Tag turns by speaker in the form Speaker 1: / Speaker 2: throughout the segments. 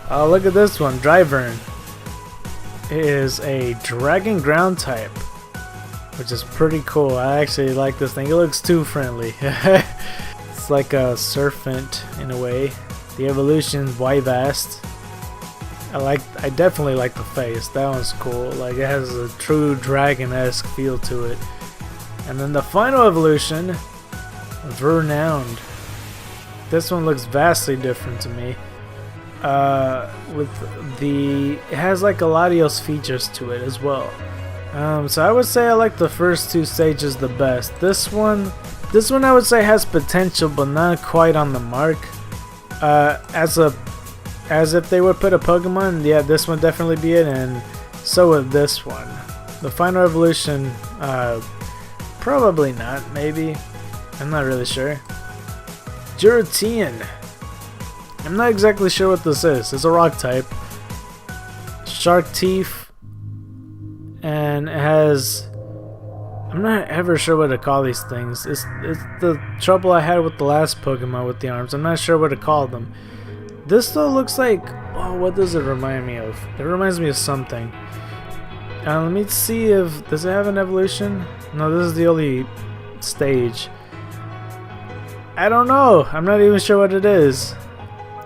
Speaker 1: Oh, look at this one. Drivern is a dragon ground type, which is pretty cool. I actually like this thing. It looks too friendly. It's like a serpent in a way. The evolution Y-Vast. I definitely like the face. That one's cool. Like, it has a true dragon-esque feel to it. And then the final evolution, Renowned. This one looks vastly different to me. It has like a Latios features to it as well. So I would say I like the first two stages the best. This one I would say has potential, but not quite on the mark. As if they would put a Pokemon, yeah, this one definitely be it, and so would this one. The final evolution, probably not, maybe. I'm not really sure. Juratian. I'm not exactly sure what this is. It's a rock type. Shark teeth. And it has... I'm not ever sure what to call these things. It's the trouble I had with the last Pokemon with the arms. I'm not sure what to call them. This though looks like... Oh, what does it remind me of? It reminds me of something. Let me see if... Does it have an evolution? No, this is the only stage. I don't know. I'm not even sure what it is.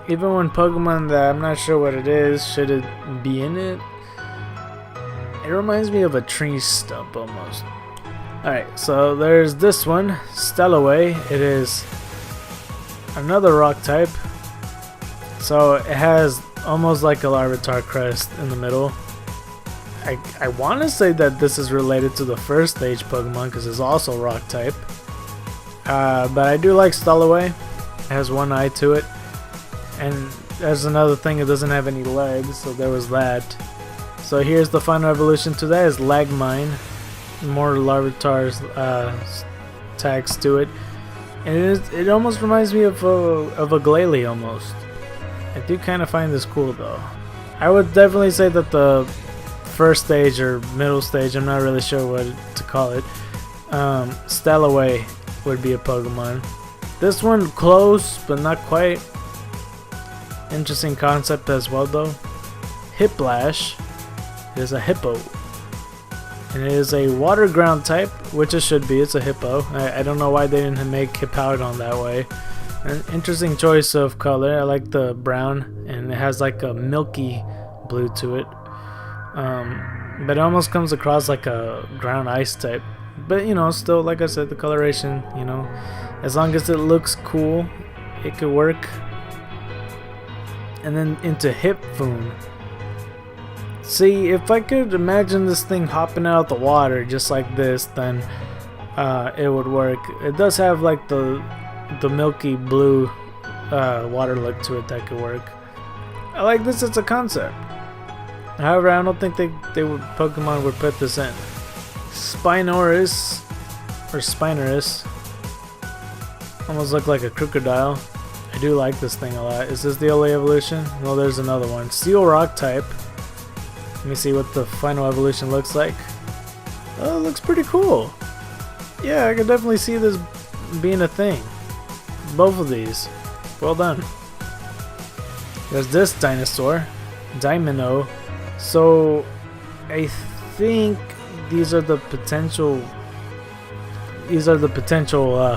Speaker 1: Even when Pokemon that I'm not sure what it is, should it be in it? It reminds me of a tree stump almost. Alright, so there's this one, Stellaway. It is another rock type. So it has almost like a Larvitar crest in the middle. I want to say that this is related to the first stage Pokemon because it's also rock type. But I do like Stellaway. It has one eye to it. And there's another thing, it doesn't have any legs, so there was that. So here's the final evolution to that, is Lagmine. More Larvitar's tags to it. And it almost reminds me of a Glalie almost. I do kind of find this cool though. I would definitely say that the first stage or middle stage, I'm not really sure what to call it, Stellaway would be a Pokemon. This one close, but not quite. Interesting concept as well though. Hiplash is a Hippo. And it is a water ground type, which it should be. It's a Hippo. I don't know why they didn't make Hippowdon that way. An interesting choice of color. I like the brown, and it has like a milky blue to it. But it almost comes across like a ground ice type. But you know, still, like I said, the coloration, you know, as long as it looks cool, it could work. And then into Hipfoon. See, if I could imagine this thing hopping out of the water just like this, then it would work. It does have like the milky blue water look to it that could work. I like this as a concept. However, I don't think Pokemon would put this in. Spinosaurus or Spinosaurus almost look like a crocodile. I do like this thing a lot. Is this the only evolution? No, there's another one. Steel Rock type. Let me see what the final evolution looks like. Oh, it looks pretty cool. Yeah, I can definitely see this being a thing. Both of these. Well done. There's this dinosaur, Daimino. So, I think these are the potential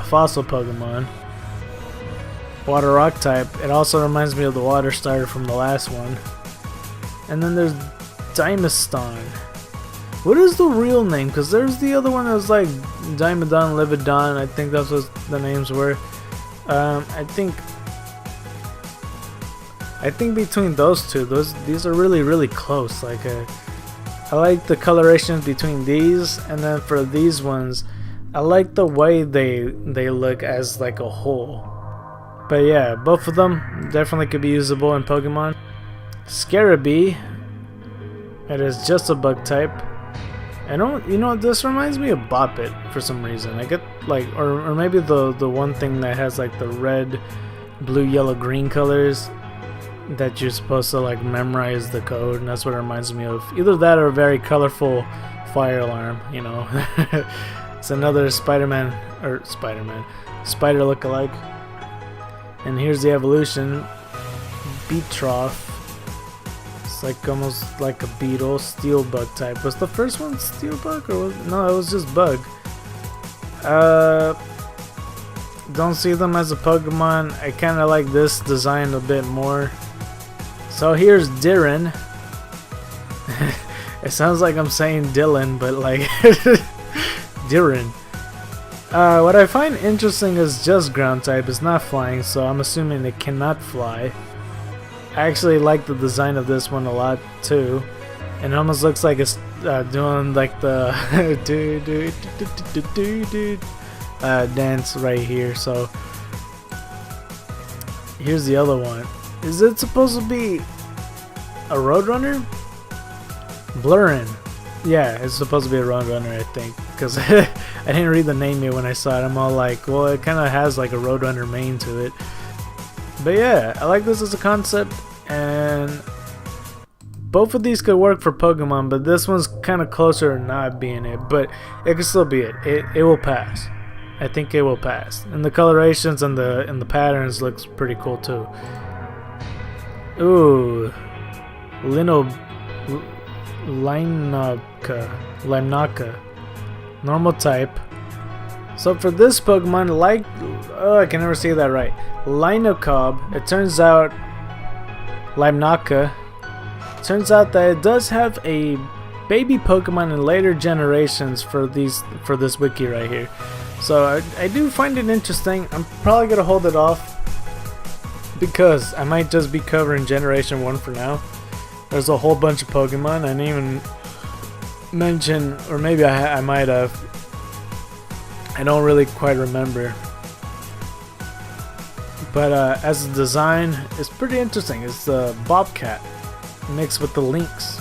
Speaker 1: fossil Pokemon. Water Rock type. It also reminds me of the water starter from the last one. And then there's Dimeston. What is the real name? Because there's the other one that was like Dimedon, Lividon. I think that's what the names were. I think between those two, these are really close. Like I like the colorations between these, and then for these ones, I like the way they look as like a whole. But yeah, both of them definitely could be usable in Pokemon. Scarabee. It is just a bug type. You know, this reminds me of Boppet for some reason. I get like, or maybe the one thing that has like the red, blue, yellow, green colors that you're supposed to like memorize the code, and that's what it reminds me of. Either that or a very colorful fire alarm. You know, it's another spider lookalike. And here's the evolution. Beatroth. like almost like a beetle, steel bug type. Was the first one steel bug or no? It was just bug. Don't see them as a Pokemon. I kind of like this design a bit more. So here's Diren. It sounds like I'm saying Dylan, but like Diren. What I find interesting is just ground type. It's not flying, so I'm assuming it cannot fly. I actually like the design of this one a lot too, and it almost looks like it's doing like the dance right here. So here's the other one. Is it supposed to be a Roadrunner? Blurrin. Yeah, it's supposed to be a Roadrunner, I think, because I didn't read the name yet when I saw it. I'm all like, well, it kind of has like a Roadrunner mane to it. But yeah, I like this as a concept, and both of these could work for Pokemon, but this one's kind of closer to not being it, but it could still be it. It will pass. I think it will pass. And the colorations and the patterns looks pretty cool too. Ooh, Limnaka, normal type. So for this Pokemon, like, I can never say that right. Linocob, it turns out, Limnaka, turns out that it does have a baby Pokemon in later generations for this wiki right here. So I do find it interesting. I'm probably gonna hold it off because I might just be covering Generation 1 for now. There's a whole bunch of Pokemon I didn't even mention, or maybe I might have. I don't really quite remember. But as a design, it's pretty interesting. It's the Bobcat mixed with the Lynx.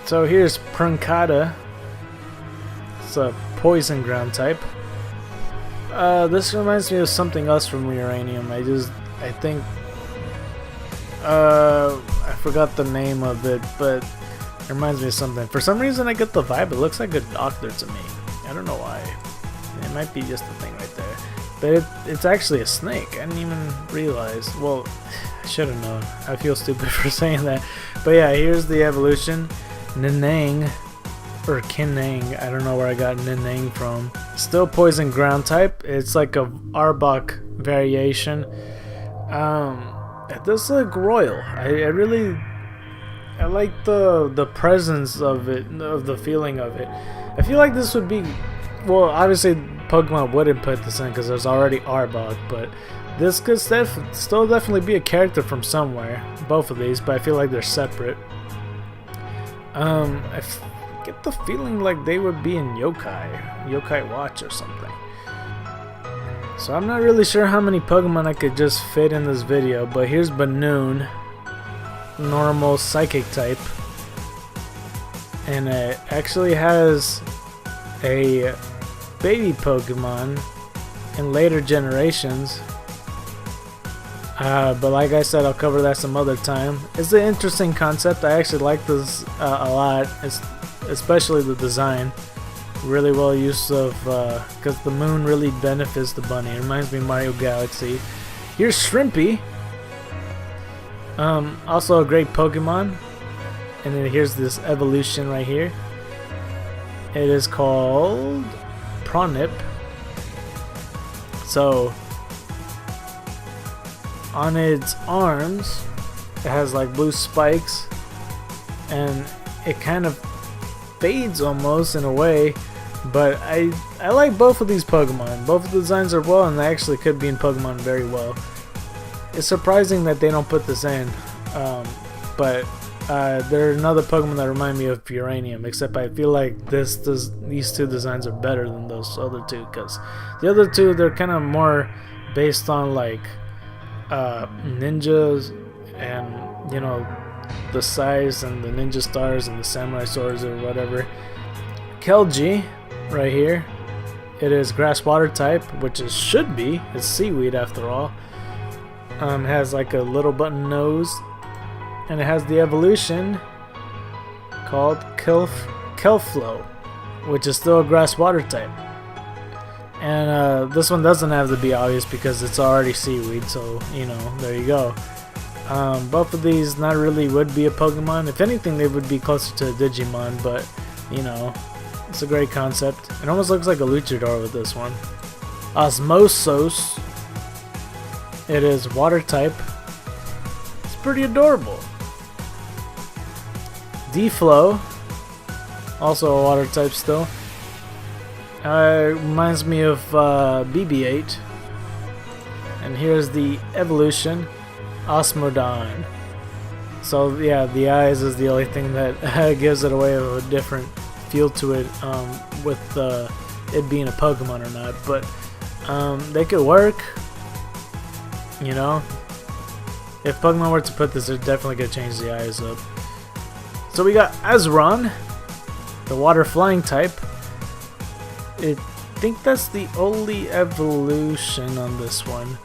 Speaker 1: So here's Prong Kata. It's a poison ground type. This reminds me of something else from Uranium. I think I forgot the name of it, but it reminds me of something. For some reason I get the vibe it looks like a doctor to me. I don't know why. It might be just the thing right there. But it's actually a snake. I didn't even realize. Well, I should have known. I feel stupid for saying that. But yeah, here's the evolution. Ninang, or Kinang. I don't know where I got Ninang from. Still poison ground type. It's like a Arbok variation. It does look royal. I like the presence of it, of the feeling of it. I feel like this would be, well, obviously Pokemon wouldn't put this in because there's already Arbok, but this could still definitely be a character from somewhere. Both of these, but I feel like they're separate. I get the feeling like they would be in Yokai Watch or something. So I'm not really sure how many Pokemon I could just fit in this video, but here's Banoon, normal psychic type, and it actually has a baby Pokemon in later generations. But like I said, I'll cover that some other time. It's an interesting concept. I actually like this a lot, especially the design. Really well used of, because the moon really benefits the bunny. It reminds me of Mario Galaxy. Here's Shrimpy. Also a great Pokemon. And then here's this evolution right here. It is called Pronip. So on its arms it has like blue spikes, and it kind of fades almost in a way, but I like both of these Pokemon. Both of the designs are well, and they actually could be in Pokemon very well. It's surprising that they don't put this in, but they're another Pokemon that remind me of Uranium, except I feel like these two designs are better than those other two, because the other two, they're kind of more based on like ninjas and, you know, the size and the ninja stars and the samurai swords or whatever. Kelgi right here, it is grass water type, which it should be. It's seaweed after all. Has like a little button nose, and it has the evolution called Kelflo, which is still a grass water type. And this one doesn't have to be obvious because it's already seaweed, so, you know, there you go. Both of these not really would be a Pokemon. If anything, they would be closer to a Digimon, but you know, it's a great concept. It almost looks like a Luchador with this one. Osmosos. It is water type. It's pretty adorable. D-Flow. Also a water type still. Reminds me of BB-8. And here's the evolution. Osmodon. So yeah, the eyes is the only thing that gives it away of a different feel to it, with it being a Pokemon or not. But they could work, you know. If Pokemon were to put this, they're definitely gonna change the eyes up. So we got Azeron, the water flying type. I think that's the only evolution on this one.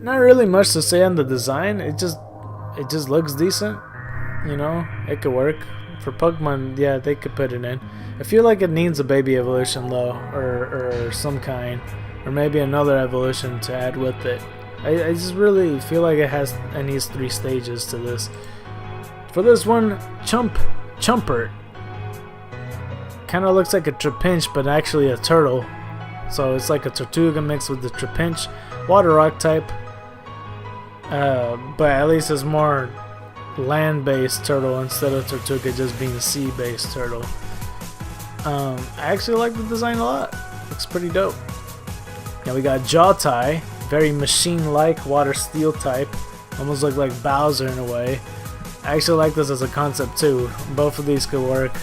Speaker 1: Not really much to say on the design. It just looks decent, you know. It could work for Pokemon. Yeah, they could put it in. I feel like it needs a baby evolution though, or some kind, or maybe another evolution to add with it. I just really feel like it needs 3 stages to this. For this one, Chumpert. Kind of looks like a Trapinch, but actually a turtle. So it's like a Tortuga mixed with the Trapinch. Water rock type. But at least it's more land-based turtle instead of Tortuga just being a sea-based turtle. I actually like the design a lot. Looks pretty dope. Now we got Jawtie, very machine-like water steel type. Almost look like Bowser in a way. I actually like this as a concept too. Both of these could work,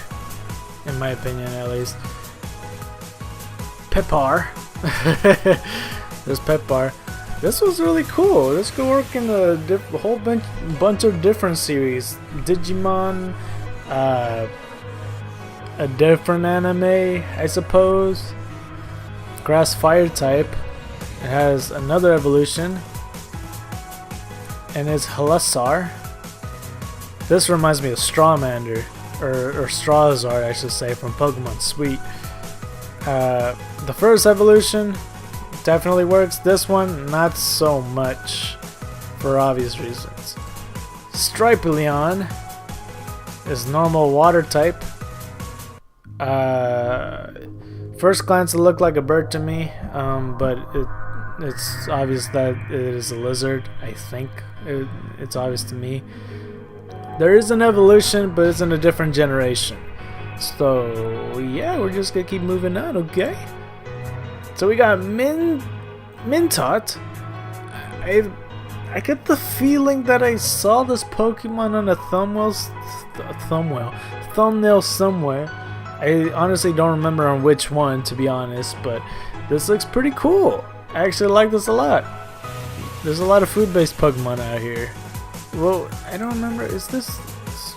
Speaker 1: in my opinion at least. Pepar. There's Pepar. This was really cool. This could work in a whole bunch of different series. Digimon, a different anime, I suppose. Grass fire type. It has another evolution, and it's Halasar. This reminds me of Strawmander, or Strawzard, I should say, from Pokemon Sweet. The first evolution definitely works. This one, not so much, for obvious reasons. Stripeleon is normal water type. First glance, it looked like a bird to me, but it's obvious that it is a lizard. I think it's obvious to me. There is an evolution, but it's in a different generation. So yeah, we're just gonna keep moving on, okay? So we got Mintot. I get the feeling that I saw this Pokemon on a thumbnail somewhere. I honestly don't remember on which one, to be honest, but this looks pretty cool. I actually like this a lot. There's a lot of food-based Pokemon out here. Well, I don't remember. Is this?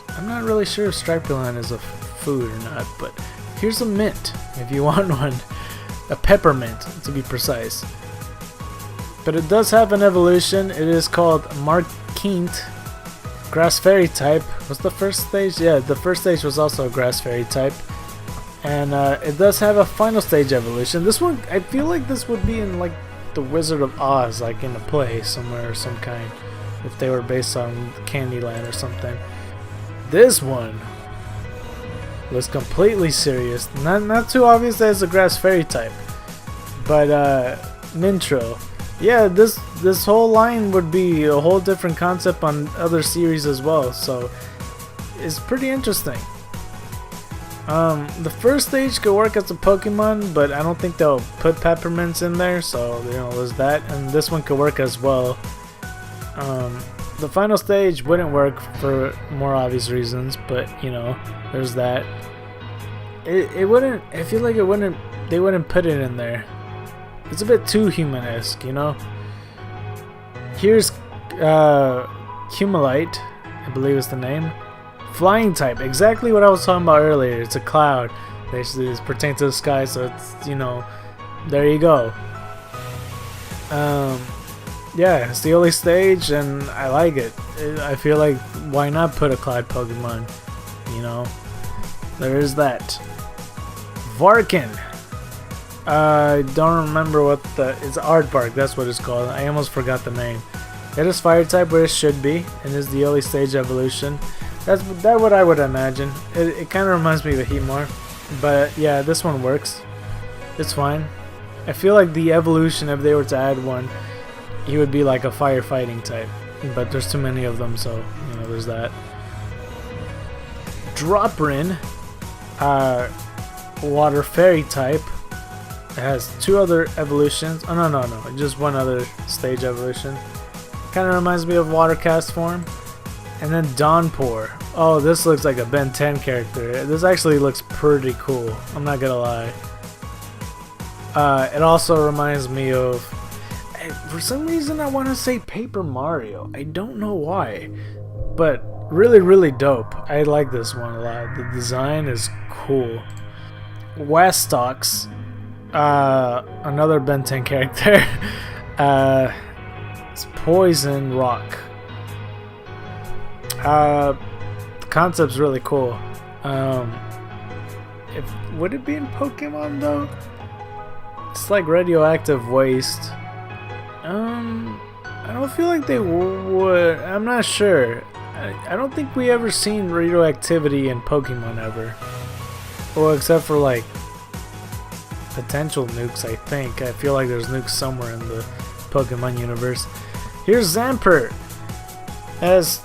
Speaker 1: I'm not really sure if Stripeleon is a food or not, but here's a mint if you want one. A peppermint, to be precise. But it does have an evolution. It is called Marquinte. Grass Fairy type. Was the first stage? Yeah, the first stage was also a Grass Fairy type. And it does have a final stage evolution. This one, I feel like this would be in like the Wizard of Oz, like in a play somewhere of some kind, if they were based on Candyland or something. This one was completely serious. Not too obvious that it's a Grass Fairy type, but Mintro. Yeah, this whole line would be a whole different concept on other series as well, so it's pretty interesting. The first stage could work as a Pokemon, but I don't think they'll put peppermints in there, so you know, there's that. And this one could work as well. The final stage wouldn't work for more obvious reasons, but you know, there's that. It wouldn't. I feel like it wouldn't. They wouldn't put it in there. It's a bit too human-esque, you know. Here's Humilate, I believe is the name. Flying type, exactly what I was talking about earlier. It's a cloud. Basically, it's pertains to the sky, so it's, you know, there you go. Yeah, it's the only stage, and I like it. I feel like, why not put a cloud Pokemon? You know, there is that. Varkin. I don't remember what it's Aardvark, that's what it's called. I almost forgot the name. It is fire type where it should be, and is the early stage evolution. That's what I would imagine. It kind of reminds me of a Heatmore, but yeah, this one works. It's fine. I feel like the evolution, if they were to add one, he would be like a firefighting type, but there's too many of them, so you know, there's that. Droprin, water fairy type. It has 2 other evolutions. Oh no, just 1 other stage evolution. Kind of reminds me of water cast form. And then Downpour. Oh, this looks like a Ben 10 character. This actually looks pretty cool, I'm not gonna lie. It also reminds me of, for some reason I want to say Paper Mario. I don't know why, but really dope. I like this one a lot. The design is cool. Wastox, another Ben 10 character. It's Poison Rock. The concept's really cool. Would it be in Pokemon though? It's like radioactive waste. I don't feel like they would. I'm not sure. I don't think we ever seen radioactivity in Pokemon ever. Well, except for like potential nukes, I think. I feel like there's nukes somewhere in the Pokemon universe. Here's Zapper. As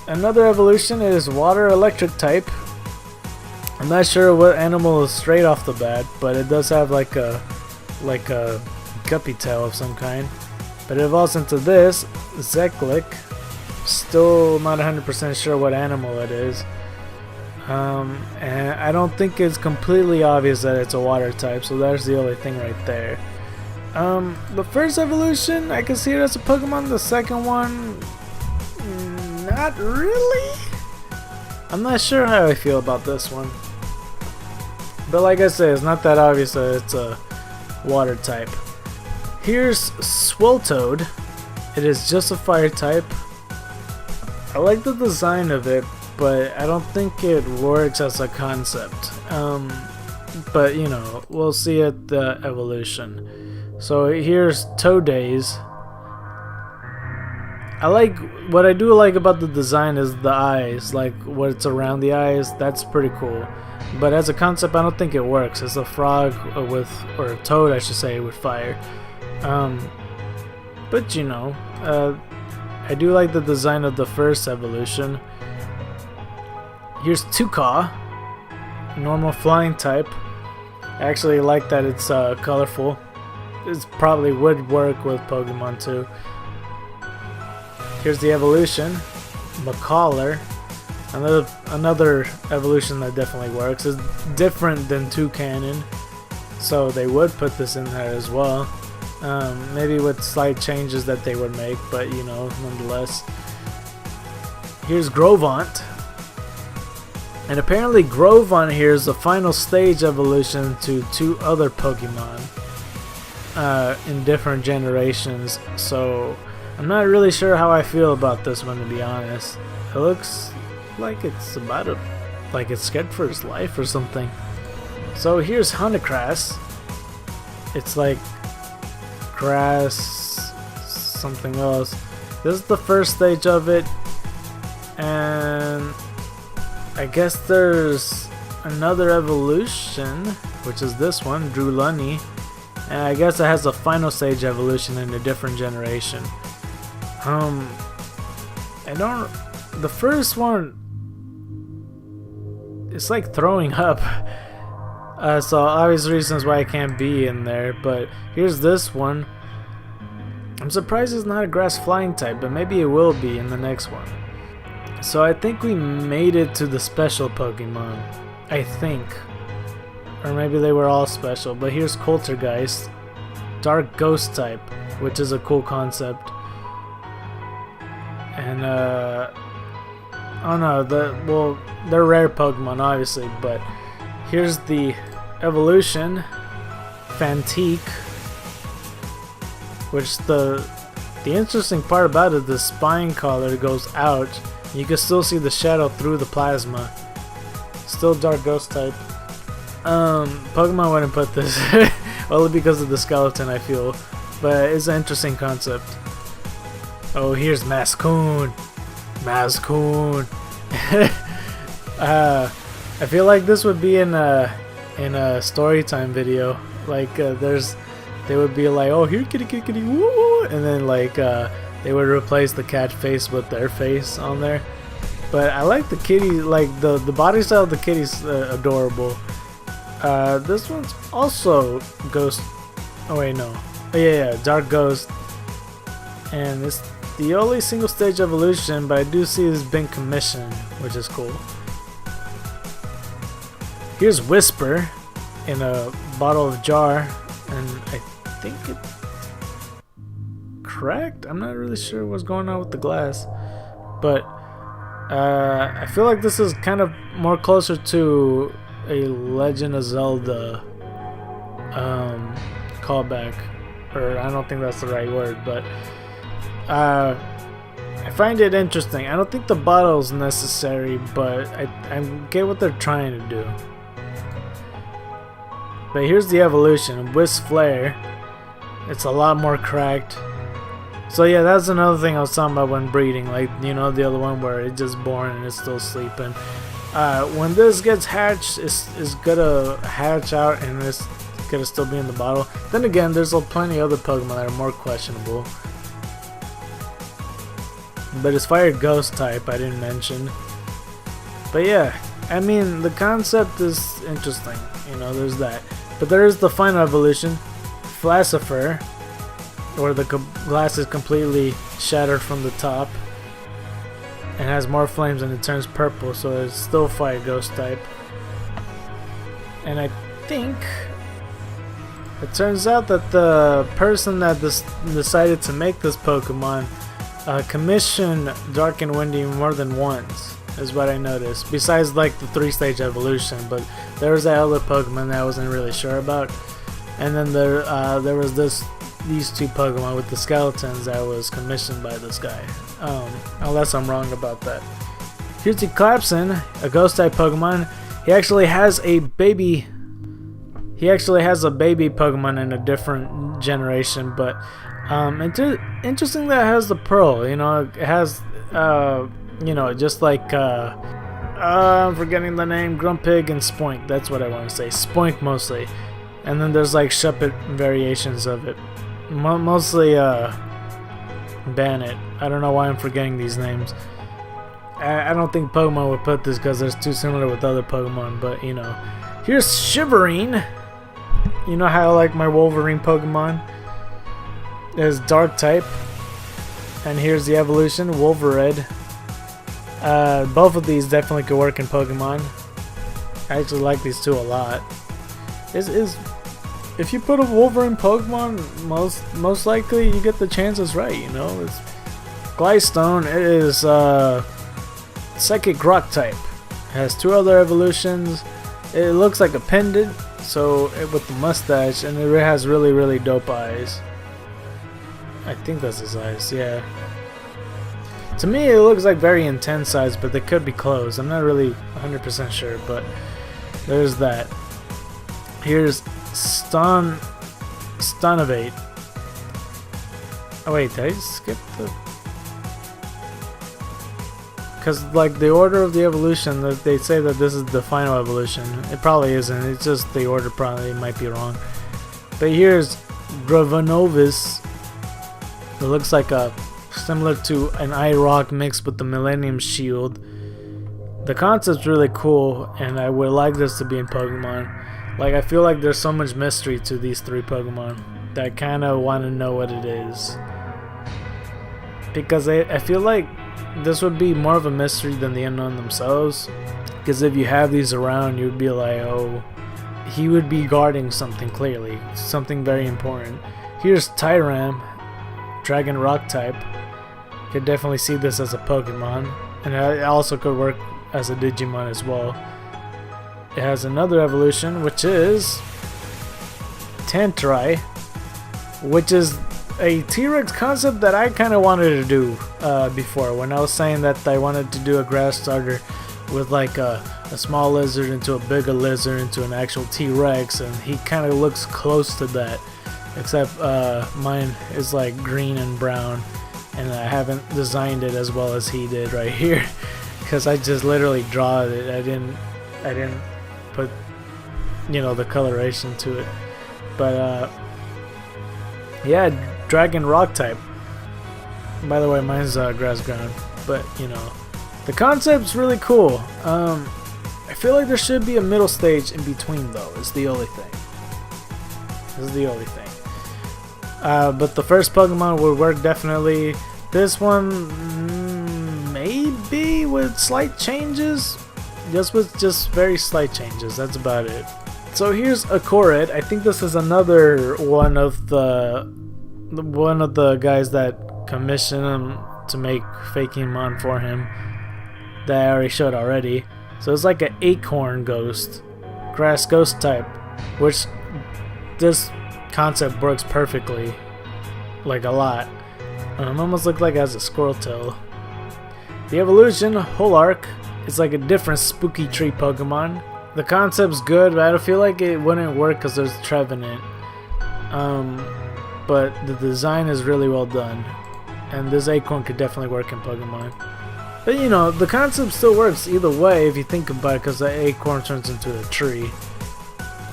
Speaker 1: another evolution, it is water electric type. I'm not sure what animal is straight off the bat, but it does have like a guppy tail of some kind. But it evolves into this Zeklik. Still not 100% sure what animal it is. And I don't think it's completely obvious that it's a water type, so that's the only thing right there. The first evolution, I can see it as a Pokemon. The second one, not really. I'm not sure how I feel about this one. But like I said, it's not that obvious that it's a water type. Here's Sweltoad. It is just a fire type. I like the design of it, but I don't think it works as a concept. But you know, we'll see at the evolution. So here's Toadays. What I do like about the design is the eyes, like what's around the eyes. That's pretty cool. But as a concept, I don't think it works. It's a frog or a toad, I should say, with fire. But you know, I do like the design of the first evolution. Here's Tuka, normal flying type. I actually like that it's colorful. It probably would work with Pokemon too. Here's the evolution, Macaulay. Another evolution that definitely works. It's different than Toucanon, so they would put this in there as well. Maybe with slight changes that they would make, but you know, nonetheless. Here's Grovont. And apparently Grovont here is the final stage evolution to 2 other Pokemon in different generations. So I'm not really sure how I feel about this one, to be honest. It looks like it's like it's scared for its life or something. So here's Hana Crass. It's like grass something else. This is the first stage of it, and I guess there's another evolution, which is this one, Drulani, and I guess it has a final stage evolution in a different generation. The first one, it's like throwing up. So obvious reasons why it can't be in there, but here's this one. I'm surprised it's not a grass flying type, but maybe it will be in the next one. So I think we made it to the special Pokemon. I think. Or maybe they were all special, but here's Coltergeist. Dark Ghost type, which is a cool concept. And oh no, they're rare Pokemon obviously, but here's the evolution, Fantique, which the interesting part about it, the spine collar goes out. You can still see the shadow through the plasma. Still Dark Ghost type. Pokemon wouldn't put this Only because of the skeleton, I feel. But it's an interesting concept. Oh, here's Mascoon. Mascoon. I feel like this would be in a story time video. Like they would be like, oh, here kitty kitty kitty woo, and then like they would replace the cat face with their face on there. But I like the kitty, like the body style of the kitty's adorable. This one's also Ghost. Oh wait, no. Oh, yeah, Dark Ghost. And it's the only single stage evolution, but I do see it's been commissioned, which is cool. Here's Whisper in a bottle of jar, and I think it's cracked. I'm not really sure what's going on with the glass, but I feel like this is kind of more closer to a Legend of Zelda callback, or I don't think that's the right word, but I find it interesting. I don't think the bottle's necessary, but I get what they're trying to do. But here's the evolution, Wisp Flare. It's a lot more cracked. So yeah, that's another thing I was talking about when breeding, like, you know, the other one where it's just born and it's still sleeping. When this gets hatched, it's gonna hatch out and it's gonna still be in the bottle. Then again, there's plenty of other Pokemon that are more questionable. But it's Fire Ghost type, I didn't mention. But yeah, I mean, the concept is interesting. You know, there's that. But there is the final evolution, Flacifer, where the glass is completely shattered from the top and has more flames and it turns purple, so it's still Fire Ghost type. And I think it turns out that the person that decided to make this Pokemon commissioned DarkandWindie more than once, is what I noticed, besides like the 3-stage evolution. But there was that other Pokemon that I wasn't really sure about, and then there was these two Pokemon with the skeletons that was commissioned by this guy, unless I'm wrong about that. Here's Eclipsin, a ghost type Pokemon. He actually has a baby Pokemon in a different generation, but interesting that it has the pearl. You know, it has you know, just like I'm forgetting the name, Grumpig and Spoink. That's what I want to say. Spoink mostly, and then there's like Shuppet variations of it. Mostly Bannet. I don't know why I'm forgetting these names. I don't think Pokemon would put this because it's too similar with other Pokemon, but you know. Here's Shiverine. You know how I like my Wolverine Pokemon? It's Dark type. And here's the evolution, Wolvered. Both of these definitely could work in Pokemon. I actually like these two a lot. If you put a Wolverine Pokemon, most likely you get the chances right, you know. It's Glystone. It is Psychic Rock type. It has 2 other evolutions. It looks like a pendant, so with the mustache, and it has really, really dope eyes. I think that's his eyes, yeah. To me, it looks like very intense eyes, but they could be closed. I'm not really 100% sure, but there's that. Here's Stonovate. Oh wait, did I skip the... Because like the order of the evolution, they say that this is the final evolution. It probably isn't. It's just the order probably might be wrong. But here's Gravanovis. It looks like similar to an IROC mixed with the Millennium Shield. The concept's really cool, and I would like this to be in Pokemon. Like, I feel like there's so much mystery to these 3 Pokemon that I kind of want to know what it is. Because I feel like this would be more of a mystery than the unknown themselves. Because if you have these around, you'd be like, oh, he would be guarding something clearly. Something very important. Here's Tyrant Dragon Rock type. Could definitely see this as a Pokemon. And it also could work as a Digimon as well. It has another evolution, which is Tantrai, which is a T-Rex concept that I kind of wanted to do before, when I was saying that I wanted to do a grass starter with like a small lizard into a bigger lizard into an actual T-Rex, and he kind of looks close to that, except mine is like green and brown, and I haven't designed it as well as he did right here, because I just literally draw it. I didn't put, you know, the coloration to it. But yeah, dragon rock type. By the way, mine's grass ground, but you know, the concept's really cool. I feel like there should be a middle stage in between though, is the only thing. This is the only thing. But the first Pokemon would work definitely. This one, maybe with slight changes. Just very slight changes. That's about it. So here's a Korid. I think this is another one of the guys that commissioned him to make Fakemon for him that I already showed already. So it's like an acorn ghost, grass ghost type, which this concept works perfectly, like a lot. Almost look like it has a squirrel tail. The evolution, Holark, is like a different spooky tree Pokemon. The concept's good, but I don't feel like it wouldn't work because there's Trevenant. But the design is really well done, and this acorn could definitely work in Pokemon. But you know, the concept still works either way if you think about it, because the acorn turns into a tree.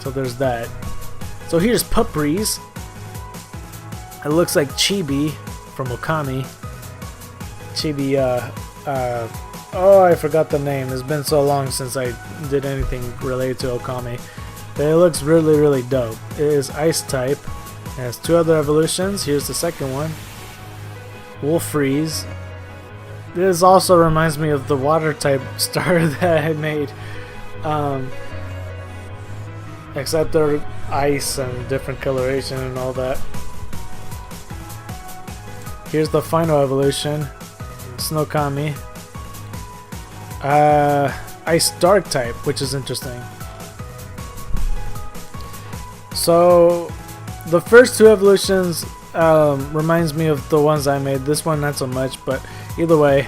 Speaker 1: So there's that. So here's Puppreeze. It looks like Chibi from Okami. Chibi, oh, I forgot the name. It's been so long since I did anything related to Okami. But it looks really, really dope. It is Ice type. It has 2 other evolutions. Here's the second one. Wolfreeze. This also reminds me of the water type starter that I made. Except they're ice and different coloration and all that. Here's the final evolution. Snowkami. Ice dark type, which is interesting. So the first 2 evolutions reminds me of the ones I made. This one not so much, but either way,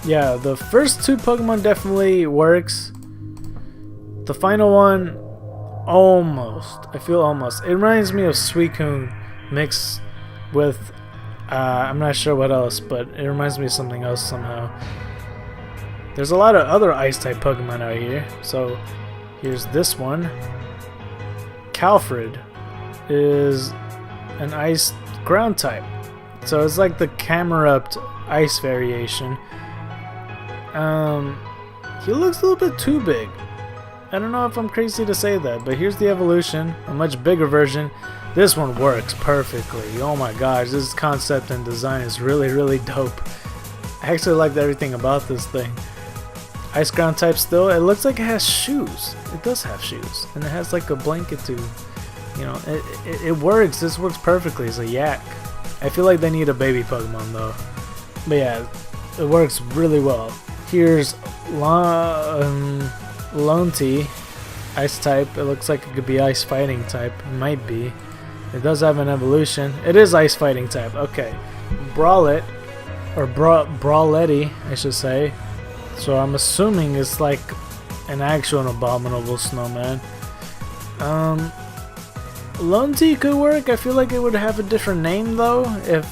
Speaker 1: yeah, the first 2 Pokemon definitely works. The final one, almost. I feel almost. It reminds me of Suicune mixed with I'm not sure what else, but it reminds me of something else somehow. There's a lot of other ice type Pokemon out here. So here's this one. Calfred is an ice ground type. So it's like the Camerupt ice variation. He looks a little bit too big. I don't know if I'm crazy to say that, but here's the evolution, a much bigger version. This one works perfectly. Oh my gosh, this concept and design is really, really dope. I actually liked everything about this thing. Ice ground type still. It looks like it has shoes. It does have shoes, and it has like a blanket too. You know, it works. This works perfectly. It's a yak. I feel like they need a baby Pokemon though. But yeah, it works really well. Here's Lonti, ice type. It looks like it could be ice fighting type. It might be. It does have an evolution. It is ice fighting type. Okay. Brawlet, or Brawletti, I should say. So I'm assuming it's like an actual abominable snowman. Lonti could work. I feel like it would have a different name though if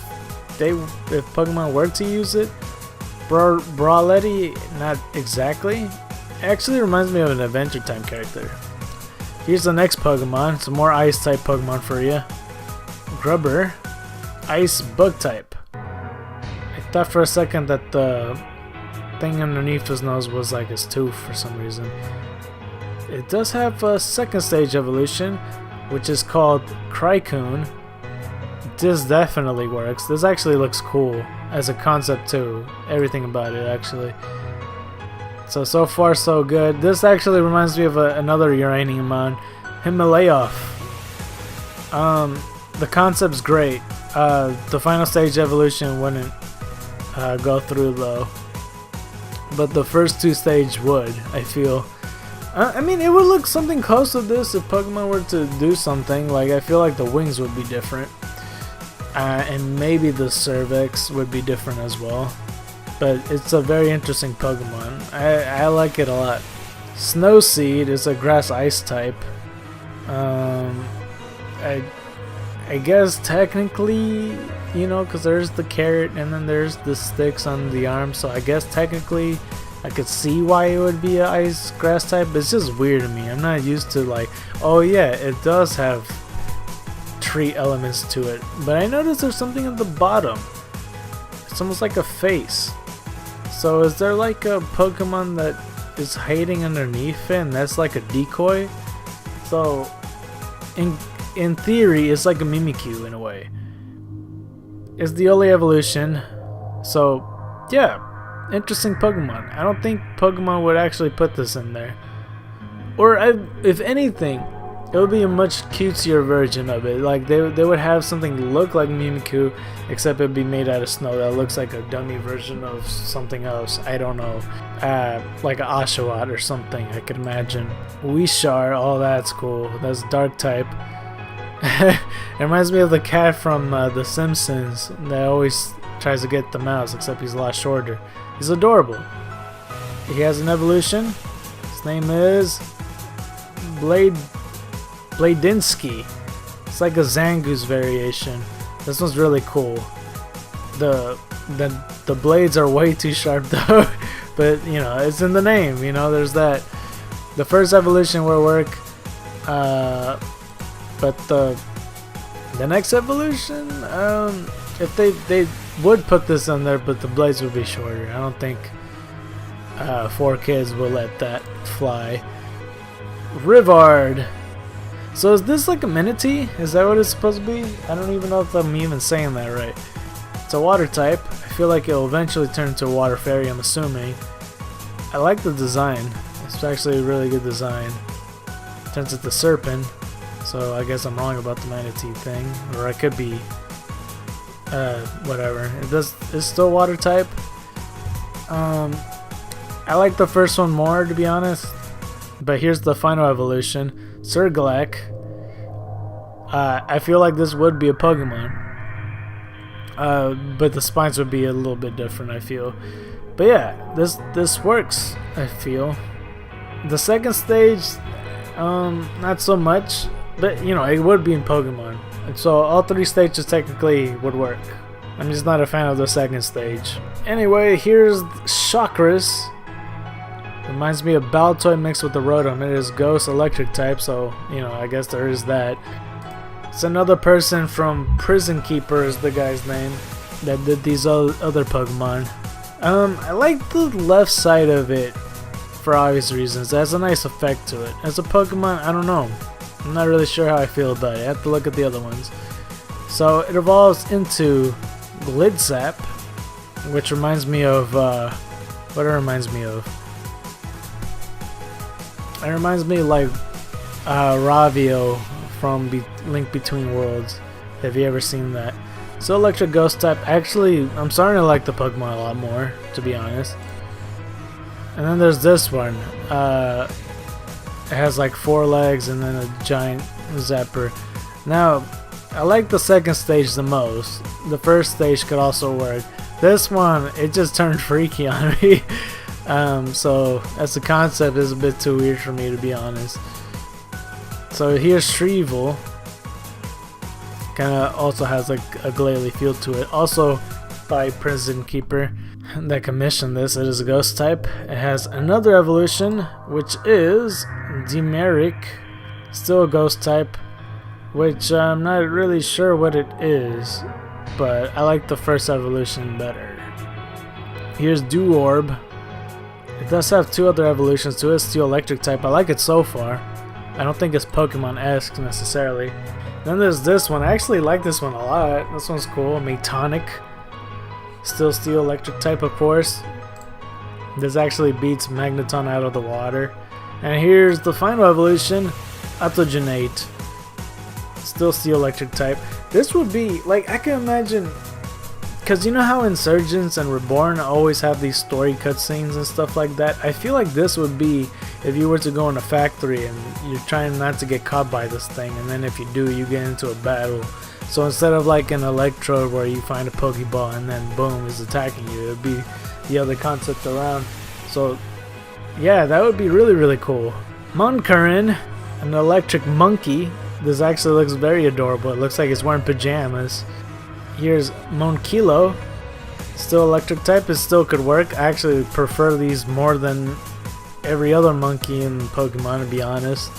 Speaker 1: Pokemon were to use it. Brawletti, not exactly. It actually reminds me of an Adventure Time character. Here's the next Pokemon. Some more ice type Pokemon for you. Grubber, ice bug type. I thought for a second that the thing underneath his nose was like his tooth for some reason. It does have a second stage evolution, which is called Crycoon. This definitely works. This actually looks cool as a concept too. Everything about it actually. So far so good. This actually reminds me of another Uraniumon, Humilate. The concept's great. The final stage evolution wouldn't go through though, but the first 2 stage would, I feel. I mean, it would look something close to this if Pokemon were to do something. Like, I feel like the wings would be different, and maybe the cervix would be different as well. but it's a very interesting Pokemon. I like it a lot. Snowseed is a grass ice type. I guess technically, you know, because there's the carrot and then there's the sticks on the arm, so I guess technically I could see why it would be an ice grass type, but it's just weird to me. I'm not used to like, oh yeah, it does have tree elements to it, but I noticed there's something at the bottom. It's almost like a face. So is there like a Pokemon that is hiding underneath it and that's like a decoy? So in theory it's like a Mimikyu in a way. It's the only evolution, so yeah, interesting Pokemon. I don't think Pokemon would actually put this in there, or if anything, it would be a much cutesier version of it. Like they would have something look like Mimikyu, except it'd be made out of snow that looks like a dummy version of something else. I don't know, like an Oshawott or something. I could imagine. Weeshar, oh that's cool. That's dark type. It reminds me of the cat from The Simpsons that always tries to get the mouse, except he's a lot shorter. He's adorable. He has an evolution. His name is Bladinsky. It's like a Zangoose variation. This one's really cool. The blades are way too sharp though, but you know, it's in the name, you know, there's that. The first evolution will work, but the next evolution, if they would put this in there, but the blades would be shorter. I don't think 4Kids will let that fly. Rivard. So is this like a Minity? Is that what it's supposed to be? I don't even know if I'm even saying that right. It's a water type. I feel like it will eventually turn into a water fairy, I'm assuming. I like the design. It's actually a really good design. Turns into Serpent. So I guess I'm wrong about the Manatee thing. Or I could be whatever. It's still water type. I like the first one more, to be honest. But here's the final evolution. Surgalak. I feel like this would be a Pokemon. But the spines would be a little bit different, I feel. But yeah, this works, I feel. The second stage, not so much. But, you know, it would be in Pokemon. And so all three stages technically would work. I'm just not a fan of the second stage. Anyway, here's Chakras. Reminds me of Baltoy mixed with the Rotom. It is Ghost Electric type, so, you know, I guess there is that. It's another person from Prison Keeper is the guy's name that did these other Pokemon. I like the left side of it for obvious reasons. It has a nice effect to it. As a Pokemon, I don't know. I'm not really sure how I feel about it. I have to look at the other ones. So it evolves into Glidzap, which reminds me of what it reminds me of. It reminds me like Ravio from Link Between Worlds. Have you ever seen that? So Electric Ghost type. Actually, I'm starting to like the Pokemon a lot more, to be honest. And then there's this one. It has like 4 legs and then a giant Zapper. Now, I like the second stage the most. The first stage could also work. This one, it just turned freaky on me. So as a concept, is a bit too weird for me, to be honest. So here's Shrivel. Kinda also has like a glalie feel to it. Also by Prison Keeper that commissioned this. It is a ghost type. It has another evolution, which is Demeric. Still a ghost type, which I'm not really sure what it is, but I like the first evolution better. Here's Duorb. It does have 2 other evolutions to it. It's Steel Electric type. I like it so far. I don't think it's Pokemon-esque necessarily. Then there's this one. I actually like this one a lot. This one's cool. Metonic. Still Steel Electric type, of course. This actually beats Magneton out of the water. And here's the final evolution, Autogenate. Still Steel Electric type. This would be, like, I can imagine, because you know how Insurgents and Reborn always have these story cutscenes and stuff like that? I feel like this would be if you were to go in a factory and you're trying not to get caught by this thing, and then if you do, you get into a battle. So instead of like an Electrode where you find a Pokeball and then boom, is attacking you, it'd be the other concept around. So yeah, that would be really cool. Monkarin, an electric monkey. This actually looks very adorable. It looks like it's wearing pajamas. Here's Monkilo. Still electric type. It still could work. I actually prefer these more than every other monkey in Pokemon, to be honest.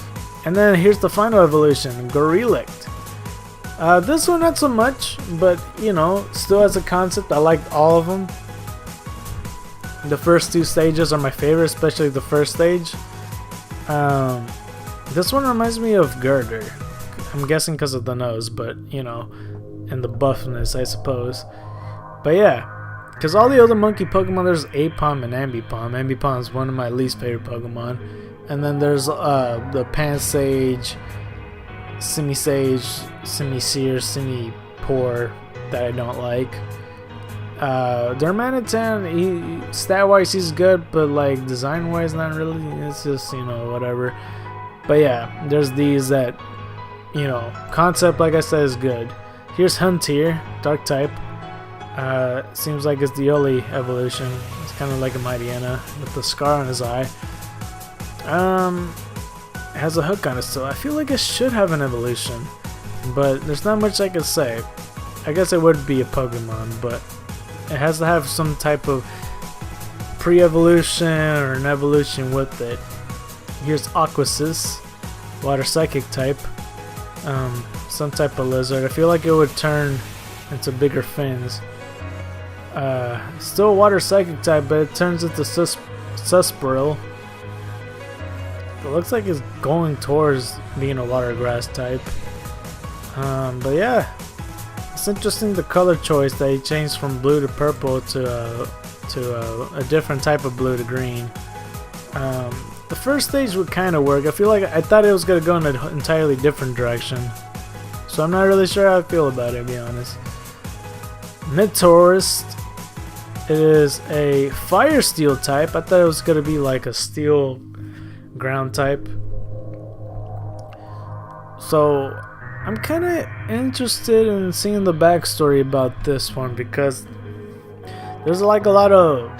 Speaker 1: And then here's the final evolution, Gorelict. This one not so much, but you know, still as a concept, I liked all of them. The first two stages are my favorite, especially the first stage. This one reminds me of Girder. I'm guessing because of the nose, but you know, and the buffness, I suppose. But yeah, because all the other monkey Pokemon, there's Apom and Ambipom. Ambipom is one of my least favorite Pokemon. And then there's the Pansage, Simisage, Simisear, Simipour that I don't like. Darmanitan, stat-wise he's good, but like design-wise not really. It's just, you know, whatever. But yeah, there's these that, you know, concept like I said is good. Here's Huntier, dark type. Seems like it's the only evolution. It's kind of like a Mightyena with the scar on his eye. It has a hook on it still. I feel like it should have an evolution, but there's not much I can say. I guess it would be a Pokemon, but it has to have some type of pre-evolution or an evolution with it. Here's Aquasis, water psychic type. Some type of lizard. I feel like it would turn into bigger fins. Still water psychic type, but it turns into Suspiril. It looks like it's going towards being a water grass type. But yeah, it's interesting the color choice that he changed from blue to purple to a different type of blue to green. The first stage would kind of work. I thought it was gonna go in an entirely different direction, so I'm not really sure how I feel about it, to be honest. Mid-Taurus. It is a fire steel type. I thought it was gonna be like a steel ground type. So I'm kind of interested in seeing the backstory about this one, because there's like a lot of,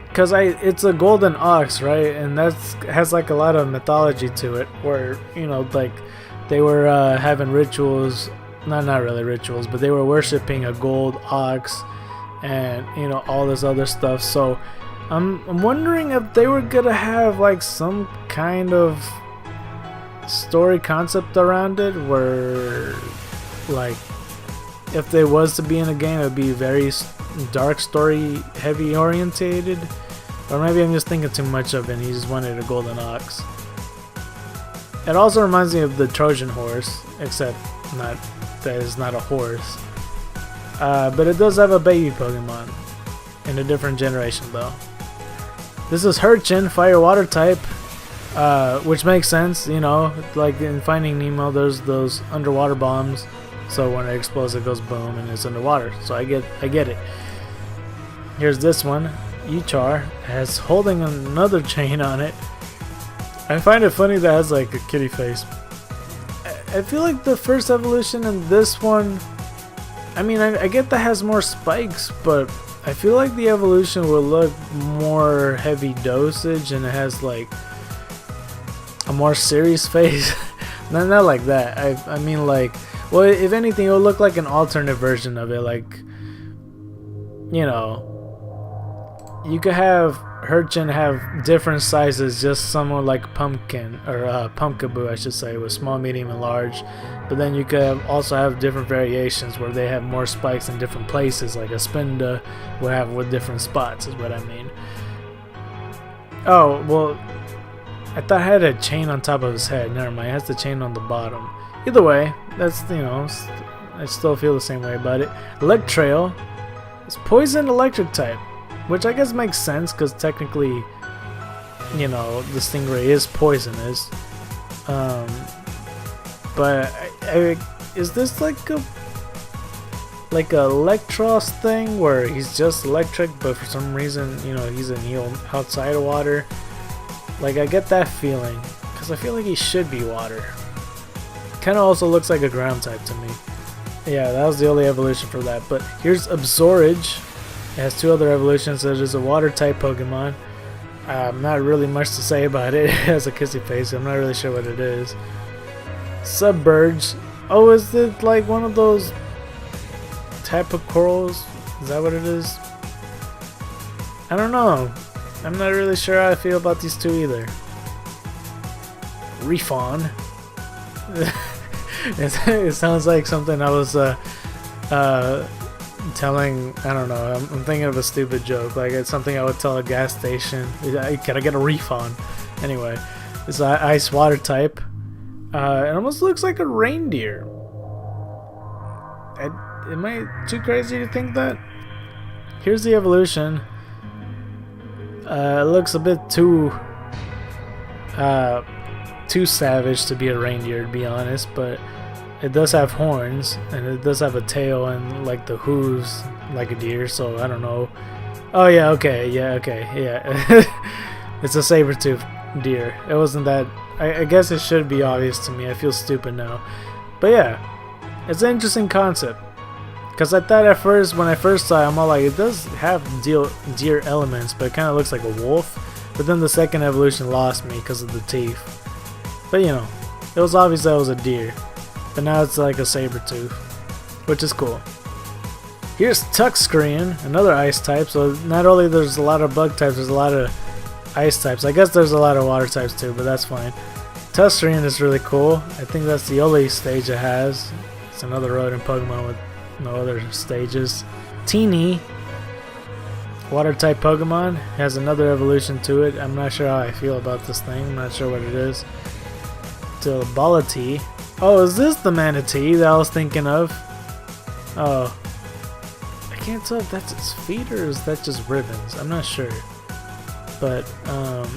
Speaker 1: because it's a golden ox, right? And that's has like a lot of mythology to it, where, you know, like they were having rituals, not really rituals, but they were worshiping a gold ox, and you know, all this other stuff. So I'm wondering if they were gonna have like some kind of story concept around it, where like if there was to be in a game, it would be very dark story heavy orientated. Or maybe I'm just thinking too much of it and he just wanted a golden ox. It also reminds me of the Trojan horse, except that is not a horse. But it does have a baby Pokemon in a different generation though. This is Hurchin, fire water type, which makes sense, you know, like in Finding Nemo there's those underwater bombs, so when it explodes it goes boom and it's underwater, so I get it. Here's this one, Uchar, has holding another chain on it. I find it funny that it has like a kitty face. I feel like the first evolution and this one, I mean, I get that has more spikes, but I feel like the evolution will look more heavy dosage and it has like a more serious face. not like that. I mean like, well, if anything, it'll look like an alternate version of it. Like, you know, you could have Hurchin have different sizes, just somewhat like Pumpkin, or Pumpkaboo I should say, with small, medium, and large. But then you could also have different variations where they have more spikes in different places, like a Spinda will have with different spots, is what I mean. Oh, well, I thought it had a chain on top of his head. Never mind, it has the chain on the bottom. Either way, that's, you know, I still feel the same way about it. Electrail is poison electric type, which I guess makes sense because technically, you know, the Stingray is poisonous. But is this like a Electros thing where he's just electric, but for some reason, you know, he's an eel outside of water? Like, I get that feeling because I feel like he should be water. Kind of also looks like a ground type to me. Yeah, that was the only evolution for that. But here's Absorage. It has 2 other evolutions. It is a water type Pokemon. Not really much to say about it. It has a kissy face. I'm not really sure what it is. Submerge. Oh, is it like one of those type of corals? Is that what it is? I don't know. I'm not really sure how I feel about these 2 either. Refawn. It sounds like something I was telling. I don't know. I'm thinking of a stupid joke. Like it's something I would tell a gas station. Can I get a Refawn? Anyway, it's an ice water type. It almost looks like a reindeer. Am I too crazy to think that? Here's the evolution. It looks a bit too savage to be a reindeer, to be honest, but it does have horns and it does have a tail and like the hooves like a deer, so I don't know. Oh yeah, okay. It's a saber-toothed deer. It wasn't that. I guess it should be obvious to me. I feel stupid now. But yeah, it's an interesting concept. Because I thought at first, when I first saw it, I'm all like, it does have deer elements, but it kind of looks like a wolf. But then the second evolution lost me because of the teeth. But you know, it was obvious that it was a deer. But now it's like a saber-tooth, which is cool. Here's Tuxcreen, another ice type. So not only there's a lot of bug types, there's a lot of ice types. I guess there's a lot of water types too, but that's fine. Tuxcreen is really cool. I think that's the only stage it has. It's another rodent Pokemon with no other stages. Teeny, water type Pokemon, has another evolution to it. I'm not sure how I feel about this thing. I'm not sure what it is. Tilbality. Oh, is this the Manatee that I was thinking of? Oh, I can't tell if that's its feet or is that just ribbons. I'm not sure. But I'm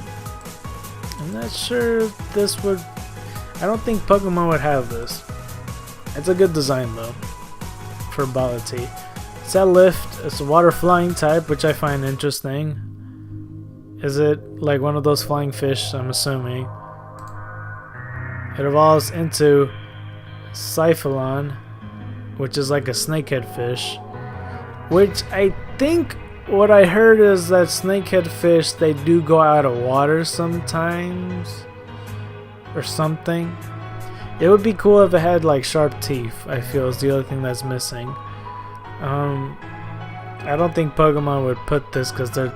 Speaker 1: not sure if this would. I don't think Pokemon would have this. It's a good design though for Bality. It's a lift. It's a water flying type, which I find interesting. Is it like one of those flying fish? I'm assuming. It evolves into Syphilon, which is like a snakehead fish. Which I think what I heard is that snakehead fish, they do go out of water sometimes or something. It would be cool if it had like sharp teeth, I feel is the other thing that's missing. I don't think Pokemon would put this because they're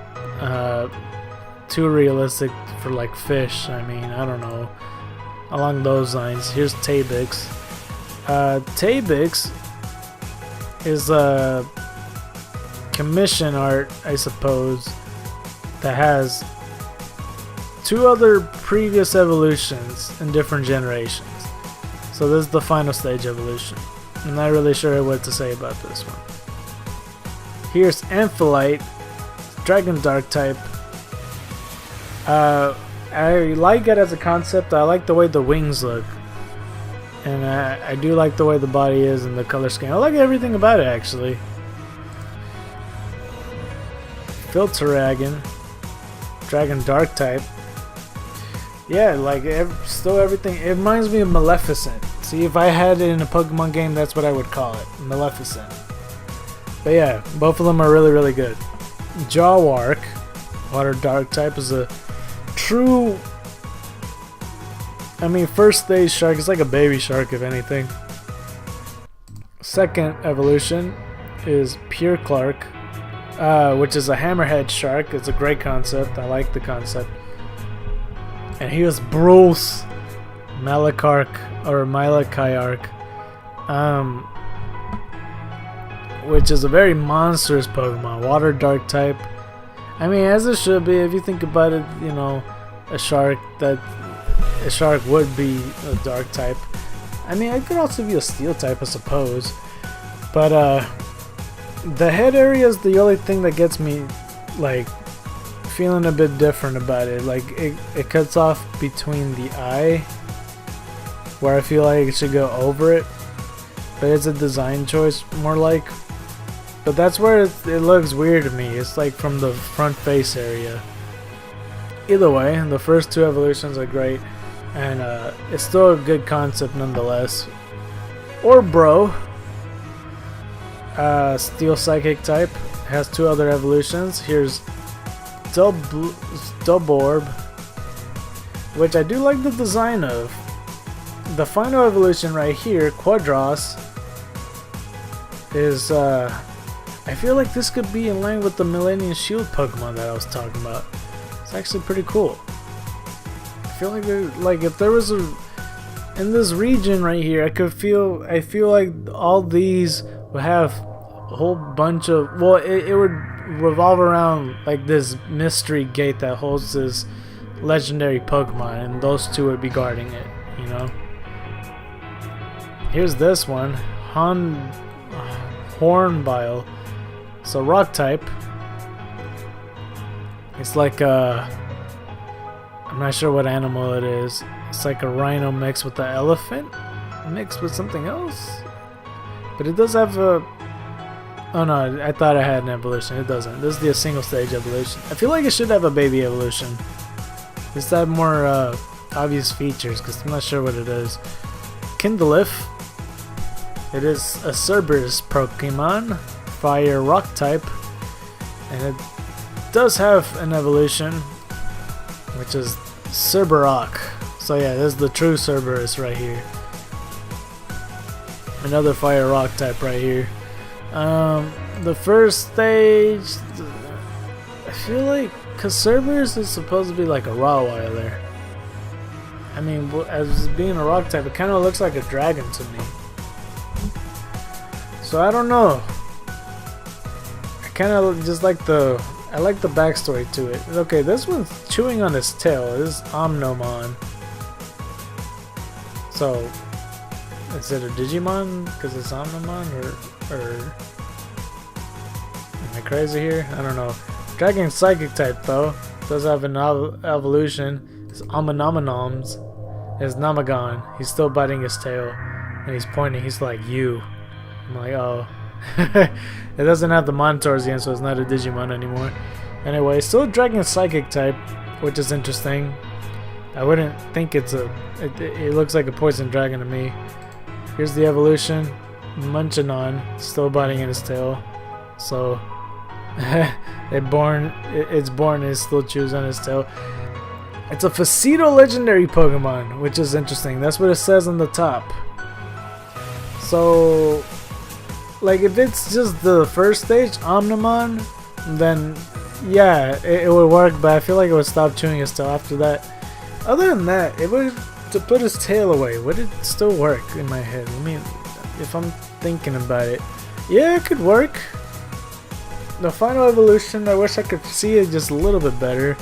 Speaker 1: too realistic for like fish. I mean, I don't know. Along those lines. Here's Tabix. Tabix is a commission art, I suppose, that has 2 other previous evolutions in different generations. So this is the final stage evolution. I'm not really sure what to say about this one. Here's Amphalite, Dragon Dark type. I like it as a concept. I like the way the wings look. And I do like the way the body is and the color scheme. I like everything about it actually. Filtragon, Dragon Dark type. Yeah, like still everything. It reminds me of Maleficent. See, if I had it in a Pokemon game, that's what I would call it, Maleficent. But yeah, both of them are really, really good. Jawark, Water Dark type, is a true. I mean, first stage shark is like a baby shark, if anything. Second evolution is Pure Clark, which is a hammerhead shark. It's a great concept. I like the concept. And here's Bruce Malakark or Malachiark, which is a very monstrous Pokemon. Water Dark type. I mean, as it should be. If you think about it, you know, a shark would be a dark type. I mean, it could also be a steel type, I suppose. But the head area is the only thing that gets me like feeling a bit different about it. Like it cuts off between the eye, where I feel like it should go over it. But it's a design choice, more like. But that's where it looks weird to me. It's like from the front face area. Either way, the first 2 evolutions are great, and it's still a good concept nonetheless. Or Bro, Steel Psychic type. has 2 other evolutions. Here's Dubborb, which I do like the design of. The final evolution right here, Quadros, is I feel like this could be in line with the Millennium Shield Pokemon that I was talking about. It's actually pretty cool. I feel like if there was in this region right here, I feel like all these would have a whole bunch of, well, it would revolve around like this mystery gate that holds this legendary Pokemon, and those 2 would be guarding it, you know. Here's this one, Hornbile. So rock type. It's like I'm not sure what animal it is. It's like a rhino mixed with an elephant, mixed with something else. But it does have a. Oh no, I thought I had an evolution. It doesn't. This is the single stage evolution. I feel like it should have a baby evolution. Just have more obvious features, because I'm not sure what it is. Kindlif. It is a Cerberus Pokemon, fire rock type, and it does have an evolution, which is Cerberok. So yeah, this is the true Cerberus right here. Another fire rock type right here. The first stage, I feel like, cause Cerberus is supposed to be like a Rottweiler. I mean, as being a rock type, it kind of looks like a dragon to me. So I don't know. I kind of just like I like the backstory to it. Okay, this one's chewing on his tail. This is Omnomon. So, is it a Digimon because it's Omnomon, or am I crazy here? I don't know. Dragon Psychic type though. Does have an evolution. It's Amanonomons. It's Namagon. He's still biting his tail, and he's pointing. He's like, you. I'm like, oh. It doesn't have the Montoursian, so it's not a Digimon anymore. Anyway, still a Dragon Psychic type, which is interesting. I wouldn't think it's it looks like a poison dragon to me. Here's the evolution. Munchanon, still biting in his tail. So, it's born and it still chews on his tail. It's a Facito legendary Pokemon, which is interesting. That's what it says on the top. So, like, if it's just the first stage, Omnimon, then yeah, it would work, but I feel like it would stop chewing his tail after that. Other than that, it would, to put his tail away, would it still work in my head? I mean, if I'm thinking about it, yeah, it could work. The final evolution, I wish I could see it just a little bit better.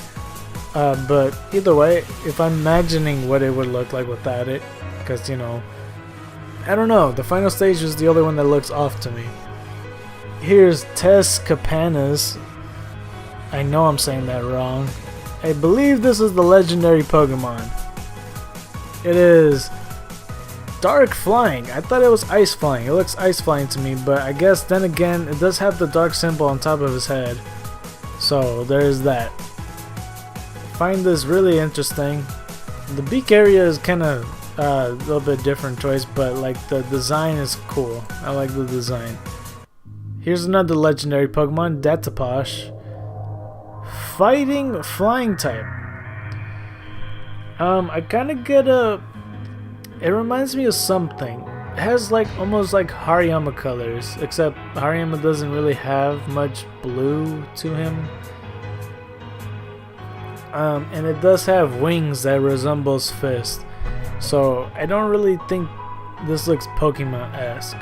Speaker 1: But either way, if I'm imagining what it would look like without it, because, you know, I don't know, the final stage is the only one that looks off to me. Here's Tescapanas. I know I'm saying that wrong. I believe this is the legendary Pokemon. It is Dark Flying. I thought it was Ice Flying. It looks Ice Flying to me, but I guess then again, it does have the dark symbol on top of his head. So there's that. Find this really interesting. The beak area is kind of a little bit different choice, but like the design is cool. I like the design. Here's another legendary Pokemon, Dataposh. Fighting flying type. I kind of get a. It reminds me of something. It has like almost like Hariyama colors, except Hariyama doesn't really have much blue to him. And it does have wings that resembles fist. So I don't really think this looks Pokemon-esque,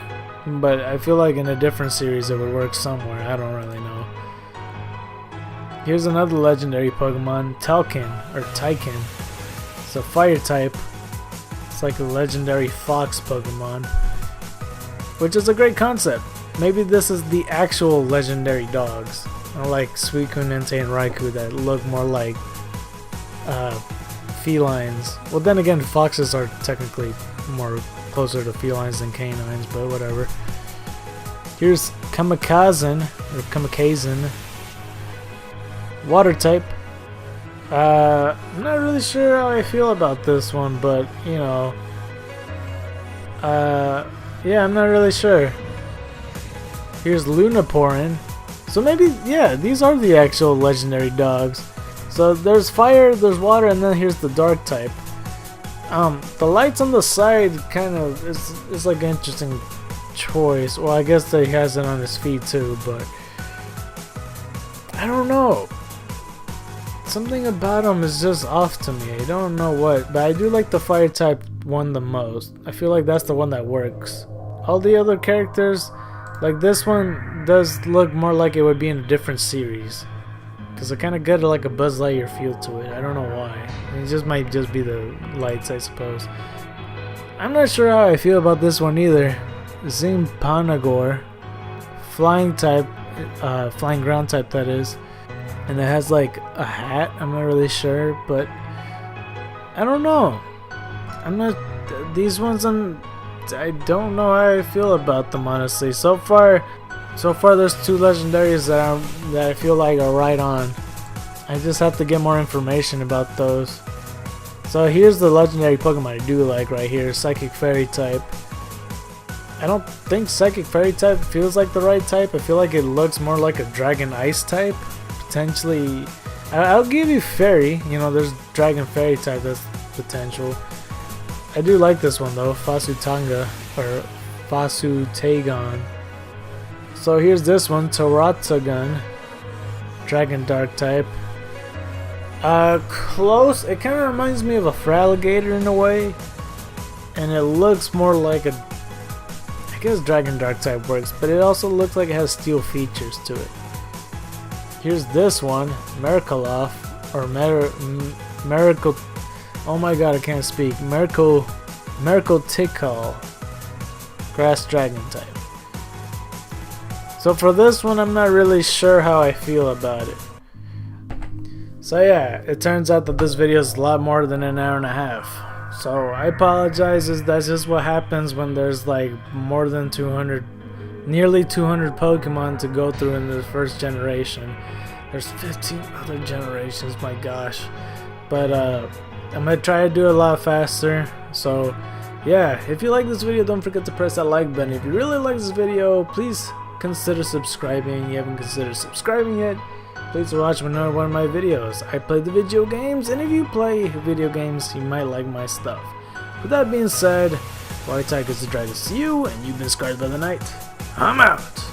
Speaker 1: but I feel like in a different series it would work somewhere. I don't really know. Here's another legendary Pokemon, Talkin or Tykin. It's a fire type. It's like a legendary fox Pokemon, which is a great concept. Maybe this is the actual legendary dogs, unlike Suicune, Entei, and Raikou that look more like felines. Well, then again, foxes are technically more closer to felines than canines, but whatever. Here's Kamikazen or Kamikazen. Water type. I'm not really sure how I feel about this one, but you know, yeah, I'm not really sure. Here's Lunaporin, So maybe, yeah, these are the actual legendary dogs. So there's fire, there's water, and then here's the dark type. The lights on the side kind of is like an interesting choice. Well, I guess that he has it on his feet too, but I don't know. Something about him is just off to me. I don't know what, but I do like the fire type one the most. I feel like that's the one that works. All the other characters, like this one, does look more like it would be in a different series. Because it kind of got like a Buzz Lightyear feel to it. I don't know why. It just might just be the lights, I suppose. I'm not sure how I feel about this one either. Zimpanagor, flying type, flying ground type that is. And it has like a hat. I'm not really sure, but I don't know. These ones I don't know how I feel about them, honestly. So far there's two legendaries that I feel like are right on. I just have to get more information about those. So here's the legendary Pokemon I do like right here, Psychic Fairy type. I don't think Psychic Fairy type feels like the right type. I feel like it looks more like a Dragon Ice type. Potentially, I'll give you Fairy. You know, there's Dragon Fairy type that's potential. I do like this one though, Fasutanga or Fasutagon. So here's this one, Toratagun, Dragon Dark type. Close. It kind of reminds me of a Fraligator in a way, and it looks more like a. I guess Dragon Dark type works, but it also looks like it has steel features to it. Here's this one, Merkaloff, or Miracle. Oh my god, I can't speak. Miracle Tickle, Grass Dragon type. So for this one, I'm not really sure how I feel about it. So yeah, it turns out that this video is a lot more than an hour and a half. So I apologize, that's just what happens when there's like more than 200, nearly 200 Pokemon to go through in the first generation. There's 15 other generations, my gosh. But I'm gonna try to do it a lot faster. So yeah, if you like this video, don't forget to press that like button. If you really like this video, please consider subscribing. If you haven't considered subscribing yet, please watch another one of my videos. I play the video games, and if you play video games, you might like my stuff. With that being said, White Tigers the Dragon, see you, and you've been scarred by the night. I'm out.